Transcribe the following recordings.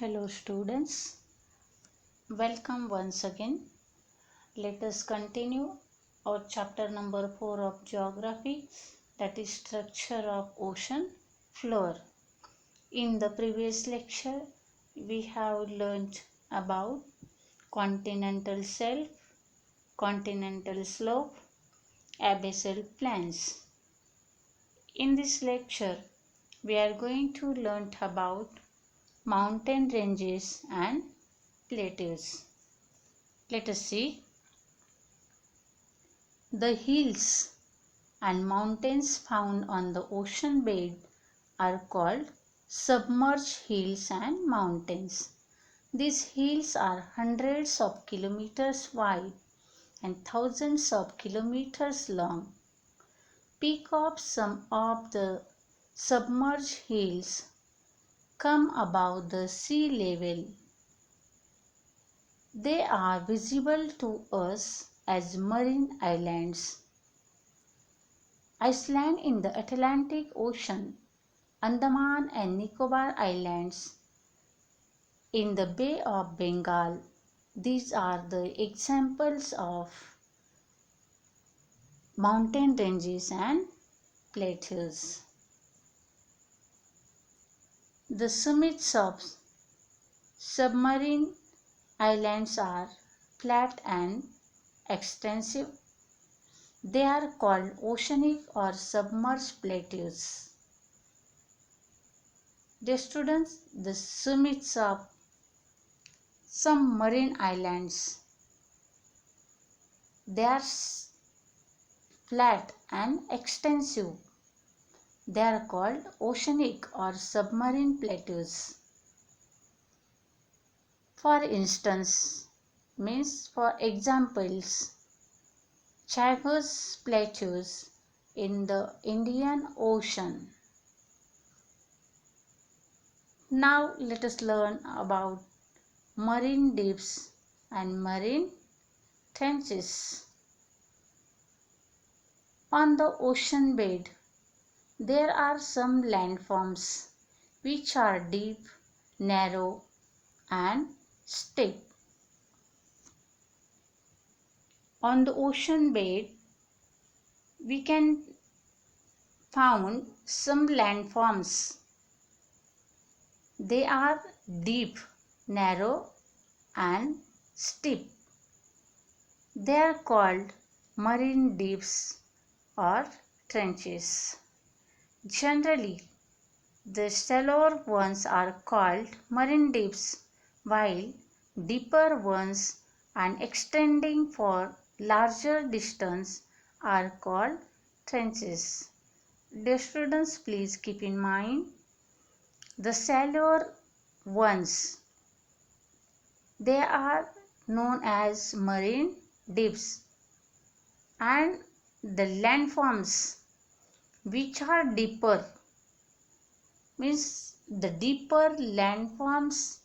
Hello students, welcome once again. Let us continue our chapter number 4 of geography, that is structure of ocean floor. In the previous lecture we have learnt about continental shelf, continental slope, abyssal plains. In this lecture we are going to learn about mountain ranges and plateaus. Let us see. The hills and mountains found on the ocean bed are called submerged hills and mountains. These hills are hundreds of kilometers wide and thousands of kilometers long. Peak of some of the submerged hills come above the sea level. They are visible to us as marine islands. Iceland in the Atlantic Ocean, Andaman and Nicobar Islands in the Bay of Bengal. These are the examples of mountain ranges and plateaus. The summits of submarine islands are flat and extensive. They are called oceanic or submerged plateaus. Dear students, the summits of some marine islands, they are flat and extensive. They are called oceanic or submarine plateaus. For instance, means for examples, Chagos plateaus in the Indian Ocean. Now let us learn about marine dips and marine trenches. On the ocean bed, there are some landforms which are deep, narrow, and steep. On the ocean bed, we can find some landforms. They are deep, narrow, and steep. They are called marine dips or trenches. Generally, the shallower ones are called marine dips, while deeper ones and extending for larger distance are called trenches. Dear students, please keep in mind the shallower ones, they are known as marine dips, and the landforms which are deeper, means the deeper landforms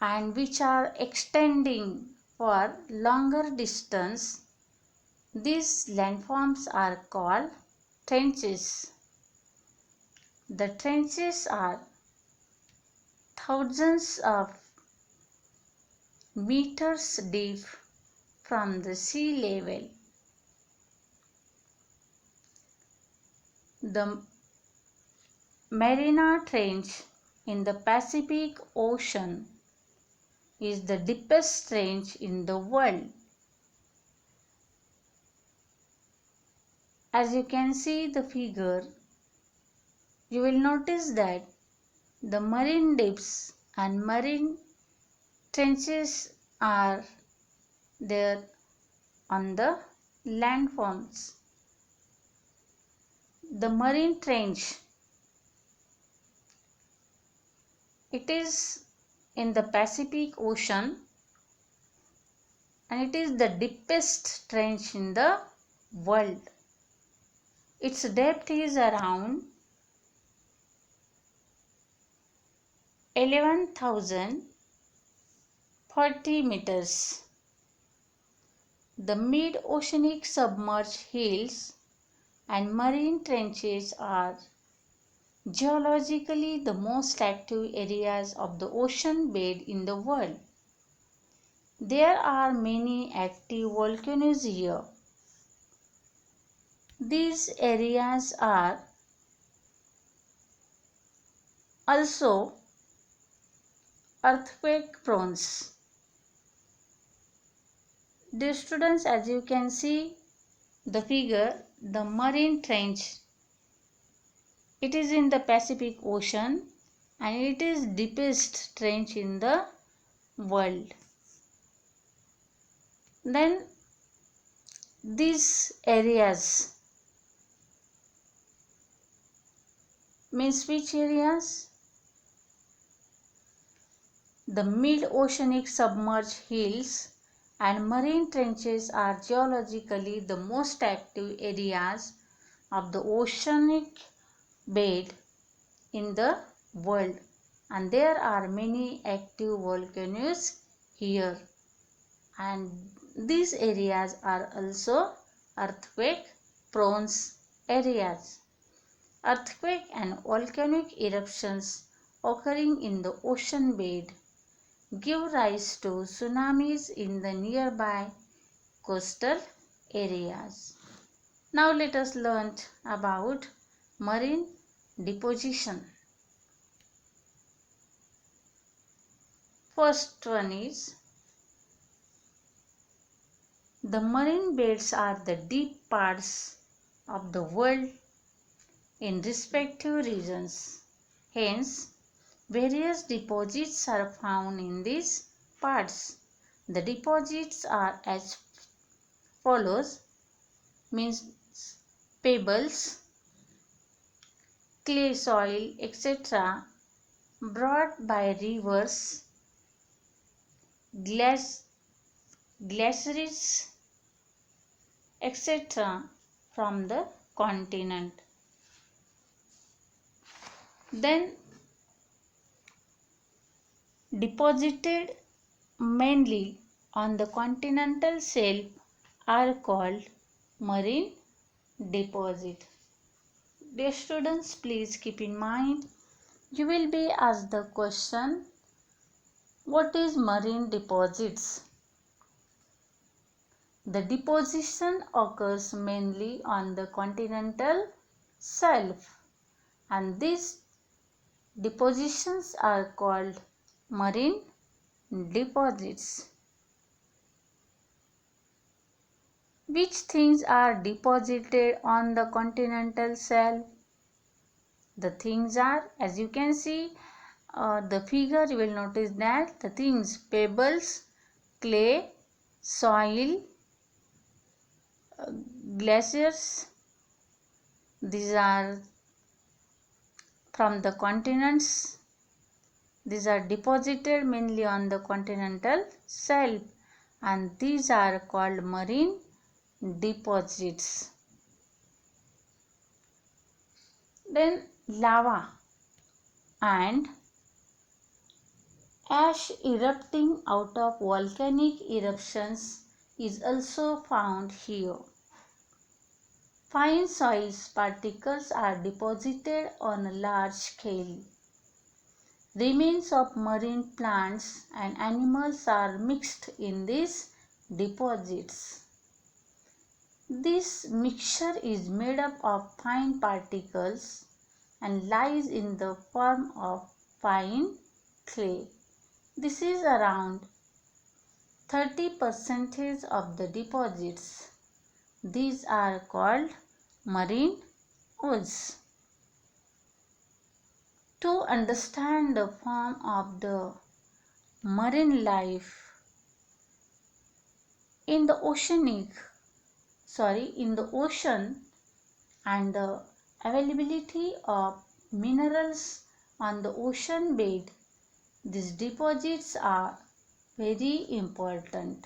and which are extending for longer distance, these landforms are called trenches. The trenches are thousands of meters deep from the sea level. The Mariana Trench in the Pacific Ocean is the deepest trench in the world. As you can see the figure, you will notice that the marine dips and marine trenches are there on the landforms. The marine trench, it is in the Pacific Ocean and it is the deepest trench in the world. Its depth is around 11,040 meters. The mid-oceanic submerged hills and marine trenches are geologically the most active areas of the ocean bed in the world. There are many active volcanoes here. These areas are also earthquake prone. Dear students, as you can see the figure, the marine trench, it is in the Pacific Ocean and it is deepest trench in the world. Then these areas means which areas? The mid-oceanic submerged hills and marine trenches are geologically the most active areas of the oceanic bed in the world, and there are many active volcanoes here, and these areas are also earthquake prone areas. Earthquake and volcanic eruptions occurring in the ocean bed give rise to tsunamis in the nearby coastal areas. Now let us learn about marine deposition. First one is the marine beds are the deep parts of the world in respective regions. Hence, various deposits are found in these parts. The deposits are as follows, means pebbles, clay soil, etc. brought by rivers, glaciers, etc. from the continent. Then deposited mainly on the continental shelf are called marine deposit. Dear students, please keep in mind, you will be asked the question, what is marine deposits? The deposition occurs mainly on the continental shelf, and these depositions are called marine deposits. Which things are deposited on the continental shelf? The things are, as you can see, the figure, you will notice that the things pebbles, clay, soil, glaciers, these are from the continents. These are deposited mainly on the continental shelf, and these are called marine deposits. Then lava and ash erupting out of volcanic eruptions is also found here. Fine soil particles are deposited on a large scale. Remains of marine plants and animals are mixed in these deposits. This mixture is made up of fine particles and lies in the form of fine clay. This is around 30% of the deposits. These are called marine ooze. To understand the form of the marine life in the ocean and the availability of minerals on the ocean bed, these deposits are very important.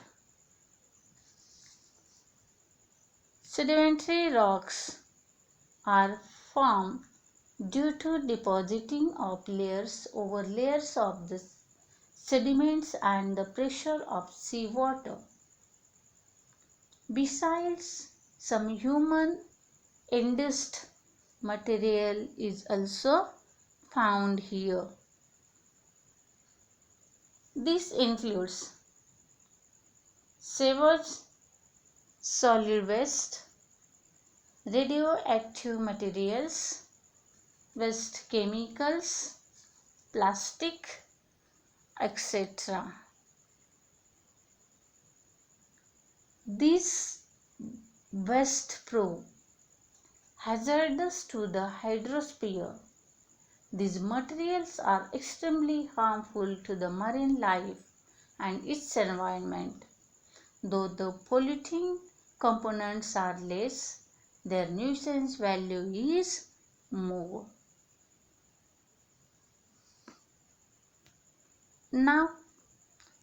Sedimentary rocks are formed due to depositing of layers over layers of the sediments and the pressure of seawater. Besides some human-induced material is also found here. This includes sewage, solid waste, radioactive materials, waste chemicals, plastic, etc. These waste prove hazardous to the hydrosphere. These materials are extremely harmful to the marine life and its environment. Though the polluting components are less, their nuisance value is more. Now,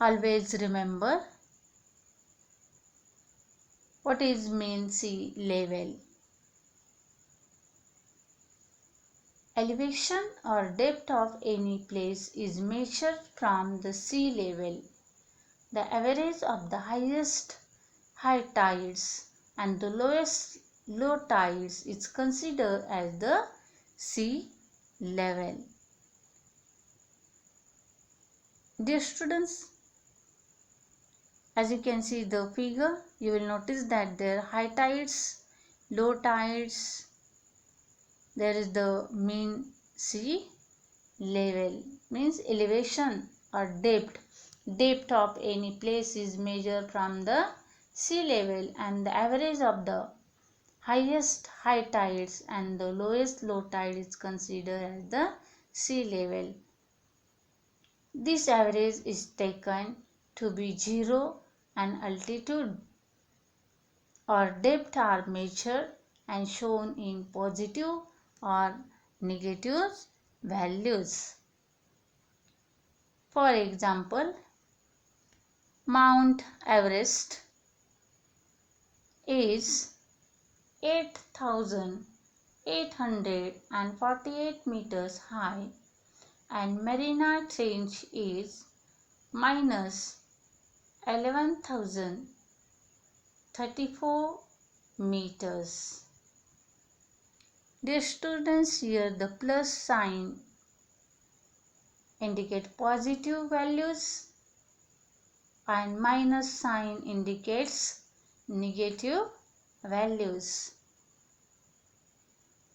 always remember what is mean sea level. Elevation or depth of any place is measured from the sea level. The average of the highest high tides and the lowest low tides is considered as the sea level. Dear students, as you can see the figure, you will notice that there are high tides, low tides, there is the mean sea level, means elevation or depth of any place is measured from the sea level, and the average of the highest high tides and the lowest low tide is considered as the sea level. This average is taken to be zero, and altitude or depth are measured and shown in positive or negative values. For example, Mount Everest is 8,848 meters high and Mariana Trench is minus 11,034 meters. Dear students, here the plus sign indicate positive values and minus sign indicates negative values.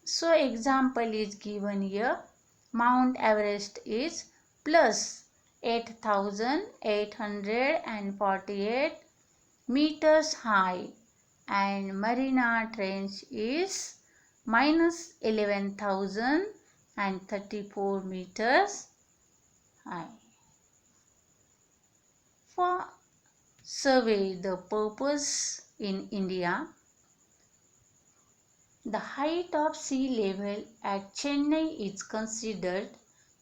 So example is given here. Mount Everest is plus 8,848 meters high and Mariana Trench is minus 11,034 meters high. For survey the purpose in India, the height of sea level at Chennai is considered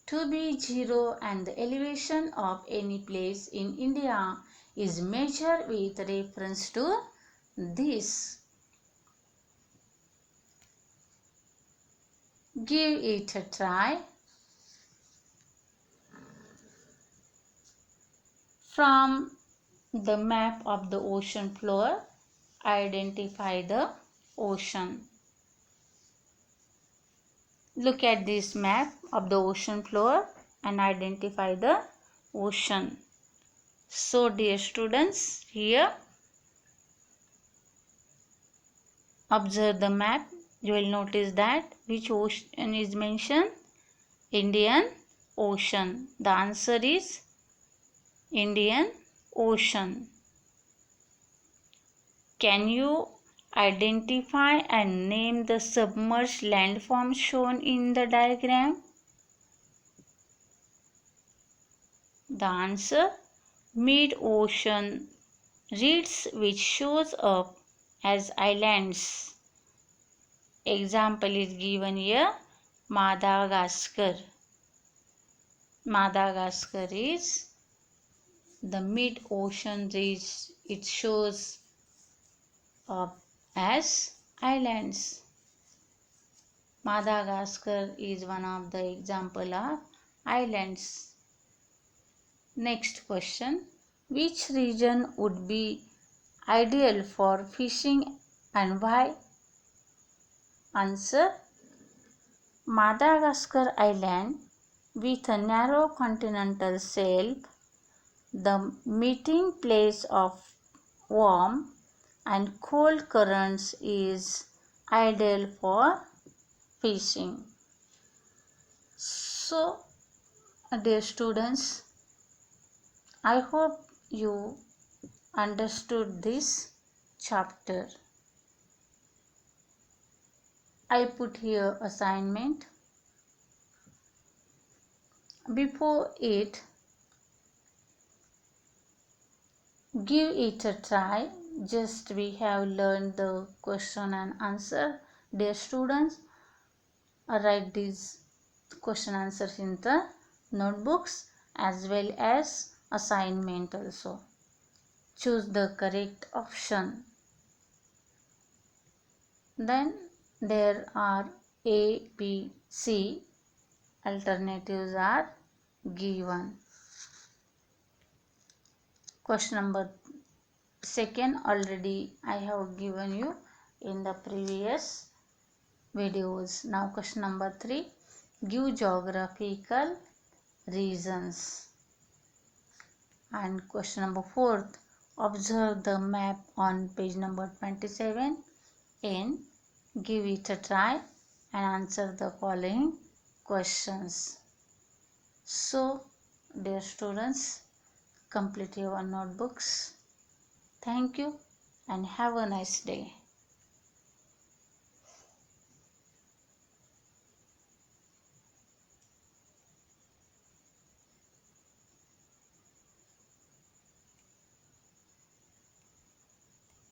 to be zero and the elevation of any place in India is measured with reference to this. Give it a try. From the map of the ocean floor, identify the ocean. Look at this map of the ocean floor and identify the ocean. So dear students, here observe the map. You will notice that which ocean is mentioned? Indian Ocean. The answer is Indian Ocean. Can you identify and name the submerged landforms shown in the diagram? The answer, mid-ocean reeds which shows up as islands. Example is given here, Madagascar. Madagascar is the mid-ocean reeds. It shows up as islands. Madagascar is one of the example of islands. Next question. Which region would be ideal for fishing and why? Answer. Madagascar island with a narrow continental shelf, the meeting place of warm and cold currents, is ideal for fishing. So, dear students, I hope you understood this chapter. I put here assignment. Before it, give it a try. Just we have learned the question and answer. Dear students, write these question answers in the notebooks as well as assignment also. Choose the correct option. Then there are A, B, C. Alternatives are given. Question number second already I have given you in the previous videos. Now question number 3. Give geographical reasons. And question number 4. Observe the map on page number 27 and give it a try and answer the following questions. So, dear students, complete your notebooks. Thank you and have a nice day.